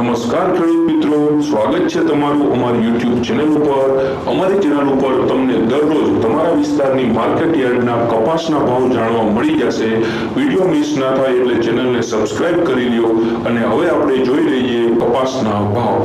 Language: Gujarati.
નમસ્કાર ખેડૂત મિત્રો, સ્વાગત છે તમારું અમારી YouTube ચેનલ ઉપર। અમારી ચેનલ ઉપર તમને દરરોજ તમારા વિસ્તારની માર્કેટ યાર્ડના કપાસના ભાવ જાણવા મળી જશે। વિડિયો મિસ ના થાય એટલે ચેનલને સબસ્ક્રાઇબ કરી લ્યો। અને હવે આપણે જોઈ લઈએ કપાસના ભાવ।